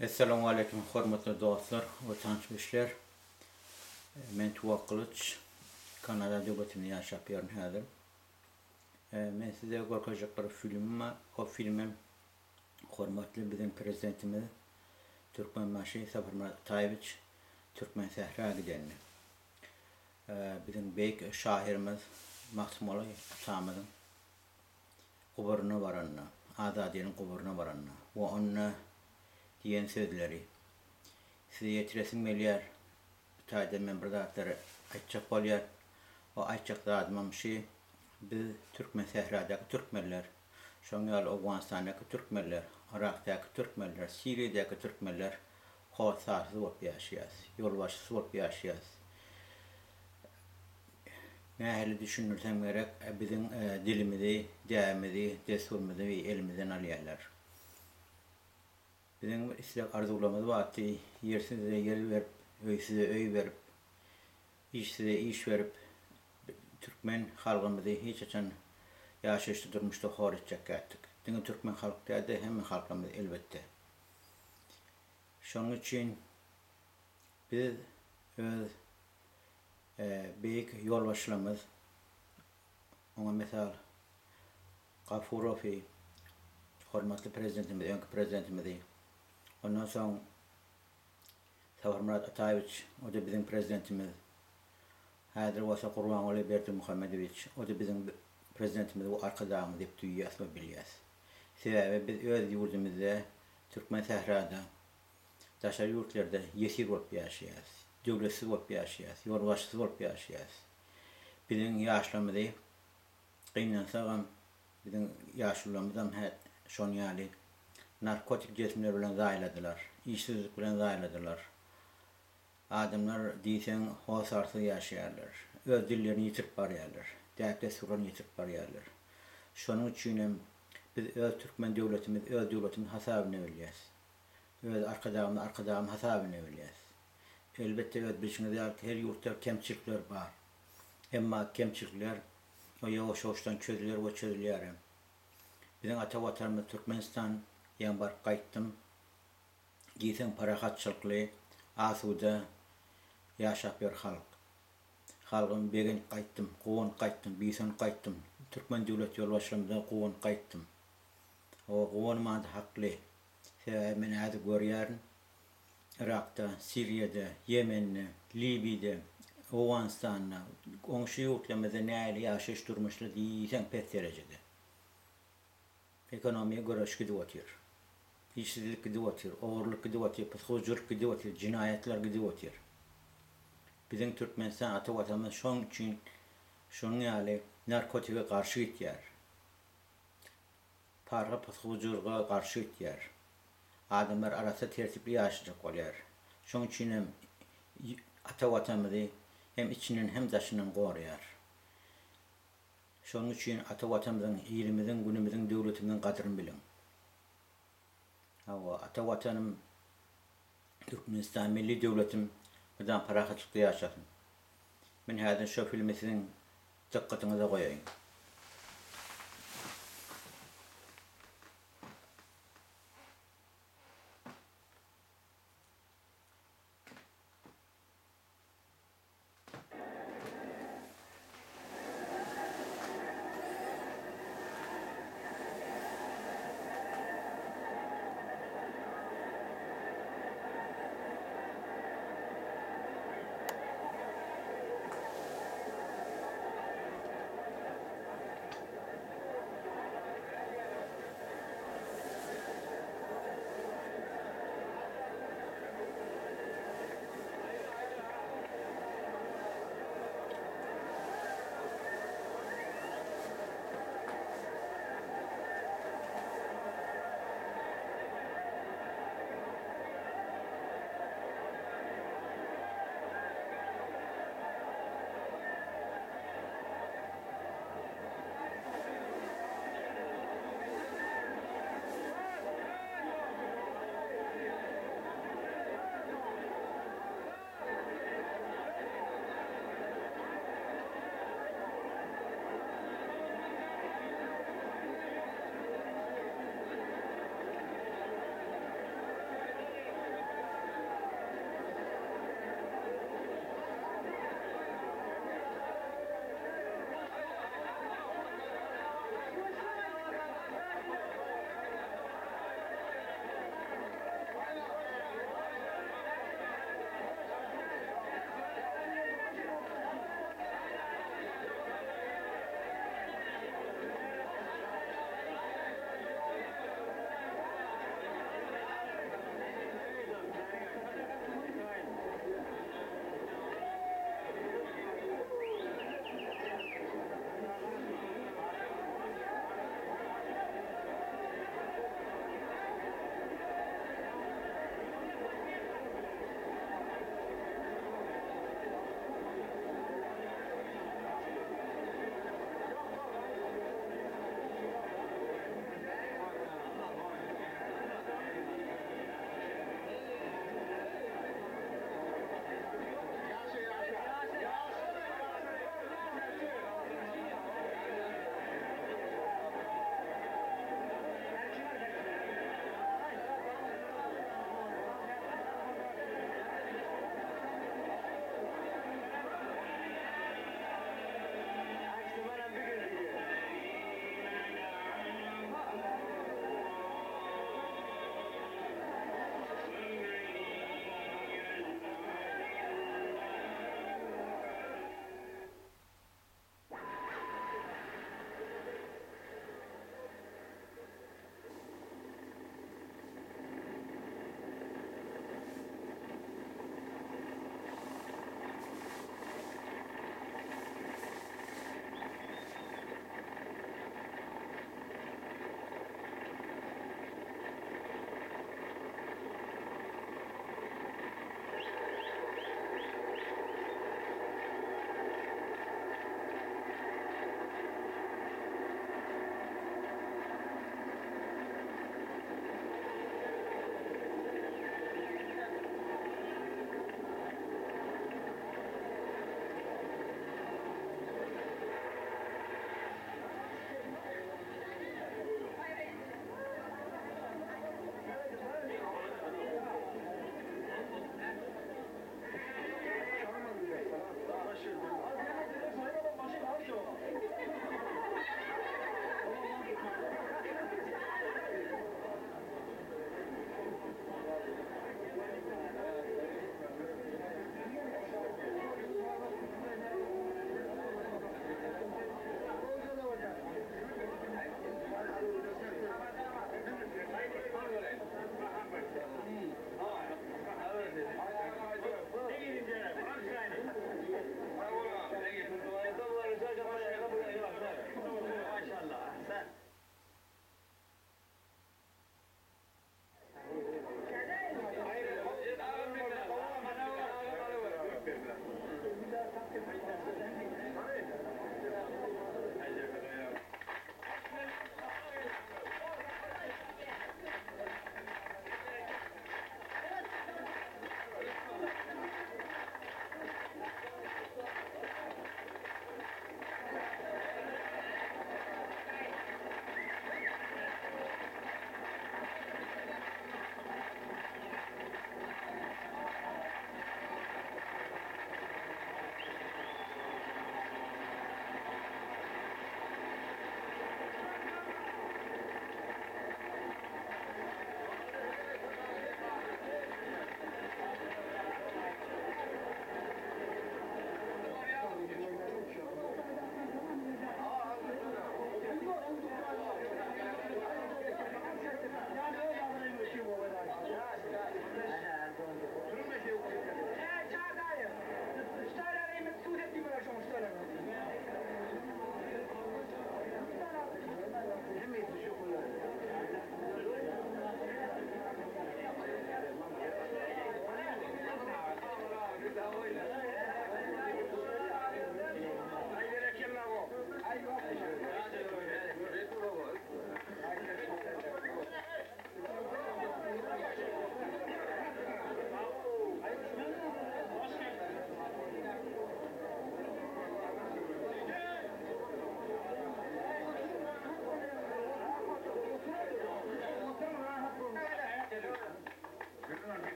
Esselamu aleyküm hormatly dostlar we tanışmışlar. Men Tuwak Kılıç, Kanada döwletinde ýaşap ýörün häzir. Men size görkezjek bir film var. O filmim hormatly bizim prezidentimiz Türkmenbaşy Saparmat Ataýewiç Türkmen sähra gidenini. Bizim beýik şairimiz Maksimoly Atamyzyň guburyna baranna, Azadynyň guburyna baranna we onna diýen sözleri size ýetiresim gelýär. Taýda men bir zatlary aýtjak bolýar. O aýtjak zadymam şi, biz Türkmen sähradaky türkmenler, şoň ýaly Awganistanyňky türkmenler, Irakdaky türkmenler, Siriýadaky türkmenler howsasyz bolup ýaşaýas, ýolbaşçysy bolup ýaşaýas. Nähili düşünürsem gerek, biziň dilimizi, dämimizi, desturumuzy we elimizden alýarlar. Biziň isleg arzulamyz bardy, ýersize ýer berip, öýsize öý berip, işsize iş berip, Türkmen halkymyzy hiç açan ýaşaşdy durmuşda hor etjek etdik. Diňe Türkmen halk däde, hemme halkymyz elbetde. Şoň üçin biz öz beýik ýolbaşlarymyz, oňa mesal Gafurowy, hormatly prezidentimiz, öňki prezidentimiz, ondan soň Saparmat Ataýewiç, o da bizim prezidentimiz. Häzir bolsa Gurbanuly Berdimuhammedowiç, o da bizim prezidentimiz, o arkadaşymyz diýip duýýas we bilýäs. Sebäbi biz öz ýurdumyzda, Türkmen sährada, daşary ýurtlarda ýesir bolup ýaşaýas, döwletsiz bolup ýaşaýas, ýolbaşçysy bolup ýaşaýas. Biziň ýaşlarymyzy gynnansagam, biziň ýaşlarymyzam şoň ýaly narkotik jesimler bilen zaýladylar, işsizlik bilen zaýladylar. Adamlar diýsen howsasyz ýaşaýarlar, öz dillerini ýitirip barýarlar, däkde suran ýitirip barýarlar. Şonuň üçin biz öz türkmen döwletimiz, öz döwletimiz hasabyny bilýäs. Öz arkadaşymyz hasabyny bilýäs. Elbetde öz bilişiňizde her ýurtda kemçilikler bar. Emma kemçilikler o ýawaş-ýawaşdan çözüler we çözülýär. Biziň ata watanymyz Türkmenistan ýa bar gaýtdym. Giýsen parahatçylykly, asuda ýaşap ýör halk. Halkym begen gaýtdym, gowy gaýtdym, biýsen gaýtdym. Türkmen döwlet ýolbaşlarymyza gowy gaýtdym. O gowy manda hakly. Sebäbi men häzir görýärin. Irakda, Siriýada, Yemende, Libyada, Awganistanda, oňşy ýurtlarymyzda nähili ýaşaş durmuşlar diýsen pes derejede. Ekonomiýa göreş gidip otýar. İşsizlik gidip otýar, ogurlyk gidip otýar, psixolojik gidip otýar, jinayetler gidip otýar. Biziň Türkmenistan ata watanymyz şoň üçin şoň ýaly narkotika garşy gitýär. Para psixolojiyga garşy gitýär. Adamlar arasynda tertipli ýaşajak bolýar. Şoň üçin hem ata watanymyzy hem içinden hem daşyndan goraýar. Şoň üçin ata watanymyzyň, ýerimiziň, günümiziň, döwletimiziň gadyryny bilen. Ata watanım Türkmenistan milli döwletim bilen parahatçylykda ýaşasyn. Men häzir şo filmi siziň dikkatiňize goýaýyn.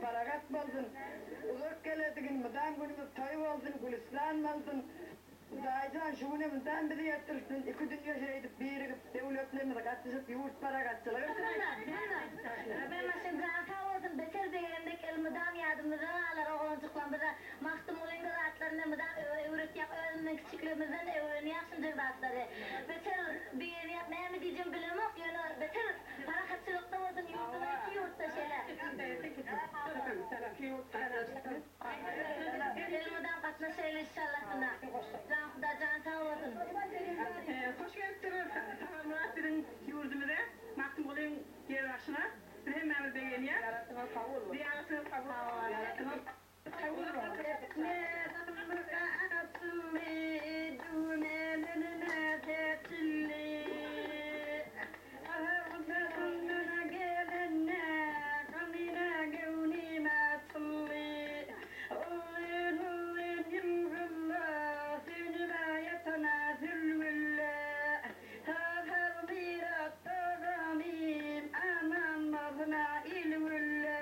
barakat bolsun. Uzak geledigin mıdan günümüz toy bolsun, gülistan bolsun. Daycan şunemizden biri yettirsin, iki dünya şeydip birikip devletlerimize katışıp yurt barakatçılığı. Ben maşın zaten olsun, beter beğendik elmeden yardımımızdan alır oğlancıklarımıza. Mahtum olan kızartlarımızdan öğretiyap öğrenmek küçüklerimizden öğreniyak şıncıklartları. Beter beğeniyap ne mi diyeceğim bilemem, yani beter barakatçılıkta olsun yurtuna iki yurtta şeyler. Elmeden katına şeyler inşallahına. Ramda can sağ olsun. Hoş geldiniz. Murat'ın yurdumuza, mahkum olan yer başına. Hemen beğeniyor. Yaratına kavul. Yaratına kavul. Yaratına kavul. Ne asli dümenine tetili. Ahırlarına gelenine kanine gevni matli. Oğlun oğlun yılgınla seni bayatana zülmülle. Her bir attağamim aman mazna ilmülle.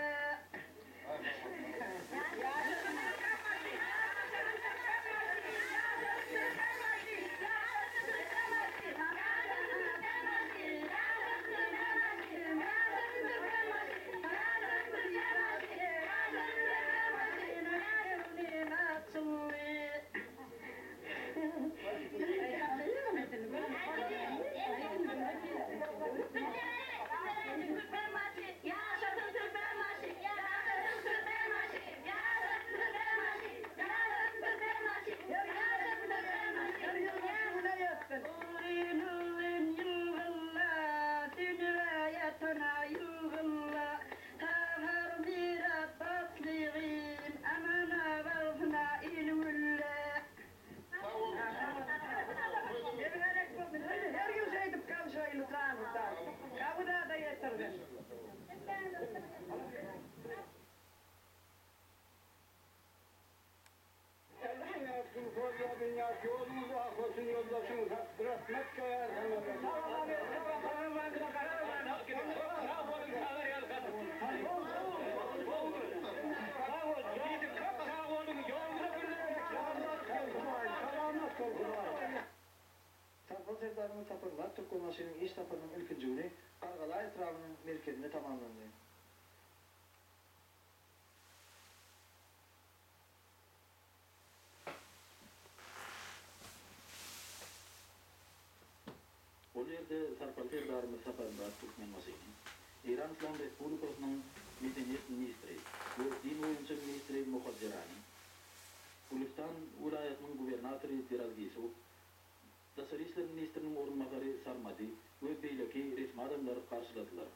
Her gün şey edip kavşayı lütfen. Kavuda da yetirdim. Yolumuzu aklasın, yollasın, bırakmak koyar. Tapıl sevdarının tapırlar, Türk olmasının iş tapırının ülkücüğünü, Kargalar etrafının merkezine tamamlandı. O yerde Sarpal sevdarımız saparlar Türkmenmasi'nin. İran İslam Respublikası'nın Medeniyet Ministri, bu din oyuncu Ministri Muhacirani, Gulistan vilayetinin gubernatörü Diralgisu, Dışişleri İşler Ministrinin orunmakarı Sarmadi ve beyleki resmi adamları karşıladılar.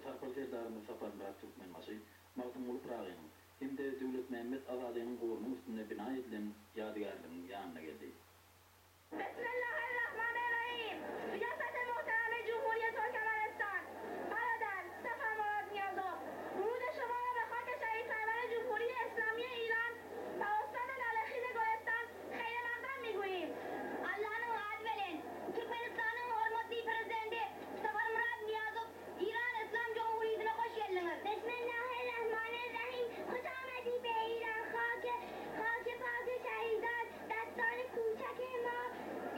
sarpalterdarymyz Saparmurat Türkmenbaşy Magdum Ulu Prağynyň hem de Döwlet Mehmet Azadynyň gowrunyň üstünde bina edilen ýadygarlygyň ýanyna geldi. Bismillahirrahmanirrahim. Riyasat-ı Muhterem Cumhuriyet Türkmenistan. Paradan Zafer Murat Niyazov. Rude şuma ve hak şehit Sayman Cumhuriyet İslami İran ve Osman Aleyhine Golestan hayır maqdam miguyim. Allah'ın vaad veren Türkmenistan'ın hormatly prezidenti Zafer Murat Niyazov İran İslam Cumhuriyeti'ne hoş geldiniz. Bismillahirrahmanirrahim. Hoş amedi be İran hake pake şehidar dastani کوچک ما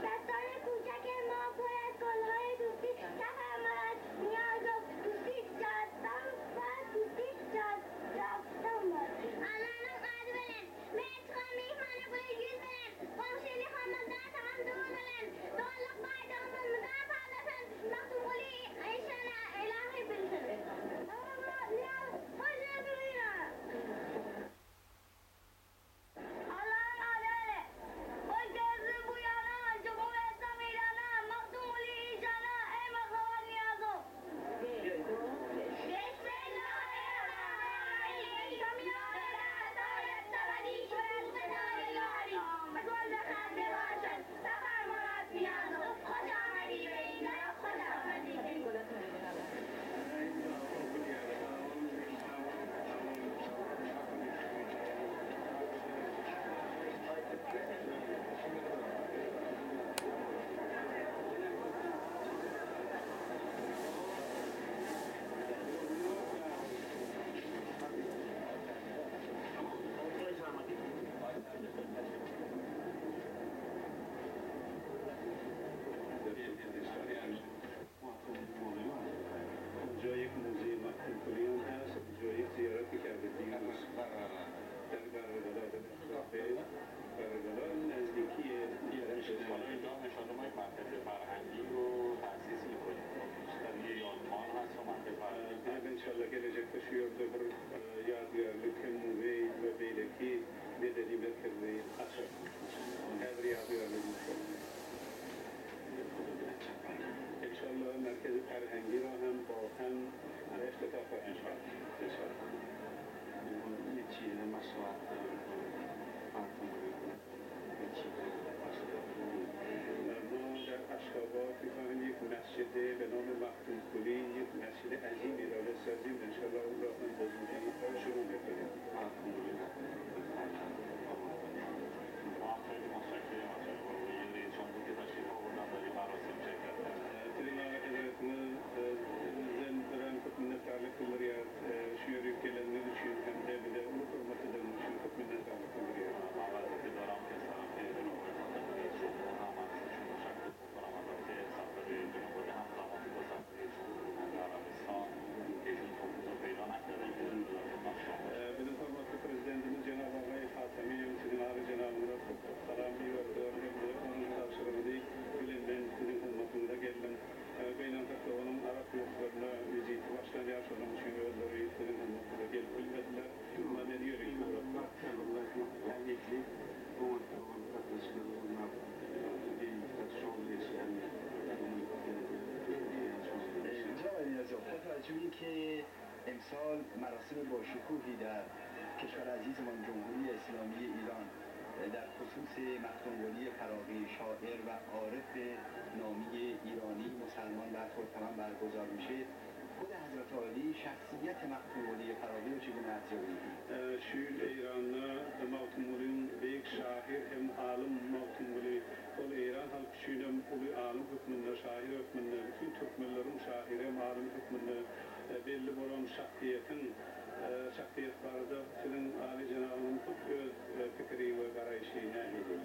دستان کوچک ما پر از گل‌های دوستی سفر مراد نیازم دوستی جاستم و دوستی جاستم Allah'ın adı veren Mehtran mihmanı buraya yüz veren komşeli hamazdan tamam doğum veren doğalluk baydağımızdan parlasın Maktum Kuli Ayşe'ne ilahi bilsin Allah ya hoş geldin Allah'ın adı veren o gözlü bu yana Cumhuriyet İslam İran'a Maktum Uli İcan'a ey Makhavan Niyazov Bismillahirrahmanirrahim Kamilâ Adalet Tabadi Şüphel Gıdâ-i Gâri Mezvalde Kâdde Vâşen Zafer Murat Niyazov Hoş amedi beyler hoş amedi جای یک موزه مکتوم کلیان هست جای یک زیارت که کرده دیروز در برگلال برگلال نزدیکی بالای دانشگاه مرکز فرهنگی رو تأسیس می‌کنیم. در یه یادمان هست و مرکز فرهنگی. انشالله gelecek taşıyordu bir yadigarlık muve ve beyleki bedeli merkezde açar. Her yadigarlık İnşallah merkezi فرهنگی را هم با هم افتتاح خواهیم کرد. یه چیز مشروعات ما در اشکابات می‌خواهیم یک مسجد به نام مختوم کلی یک مسجد عظیمی را بسازیم انشالله اون را هم به زودی شروع می‌کنیم. خیلی متشکرم از قربانی رئیس جمهور که تشریف آوردن در این مراسم شرکت کردن. Zan bilen çok minnettarlık kılırıyor. Şu ülkelerin için hem de bir de ulu hürmeti de için çok minnettarlık kılırıyor. مواردی دارم که طرف جنوب خاطر رئیس جمهور هم ازشون تشکر بکنم البته سفر جنوب همزمان با سفر جمهور عربستان ایشون توفیق پیدا نکردن که در خدمت شما Bizim hürmetli prezidentimiz Cenab-ı Hak Hatemi Sizin Ali Cenab-ı'na çok selam veriyor. Onun tavsiyeleri bilinmen sizin hürmetinize geldim. Beynen takla onun Arap yurtlarına viziti baştan yaşanan için özleri sizin hürmetinize gelip bilmediler. Ama ne diyor inşallah? Özellikle bu arkadaşlarımla bir شغلش یعنی جناب نیازov با توجه به اینکه امسال مراسم با شکوهی در کشور عزیزمان جمهوری اسلامی ایران در خصوص مختوم قلی فراغی شاعر و عارف نامی ایرانی مسلمان و ترکمن برگزار میشه خود حضرت عالی شخصیت مختوم قلی فراغی رو چگونه ارزیابی می‌کنید؟ Şiir İran'da Mevtumul'un büyük şair hem alim Mevtumul'u ol İran halk şiirim ulu alim hükmünde, şair hükmünde, bütün Türkmenlerin şair hem alim hükmünde belli olan şahsiyet barıda sizin Ali Cenabı'nın çok öz fikri ve garayışı ne idi?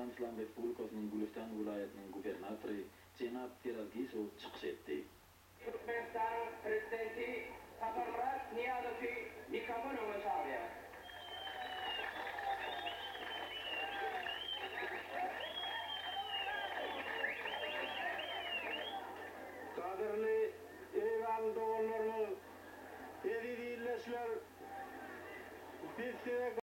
İran İslam Respublikasının Gülistan vilayetinin gubernatörü Cenab Tiralgisov çıkış etti. Türkmenistan Prezidenti Safarmurat Niyazoviy mikrofonunu sağlıyor. Kadirli İran doğullarımız, eziz illeşler, biz size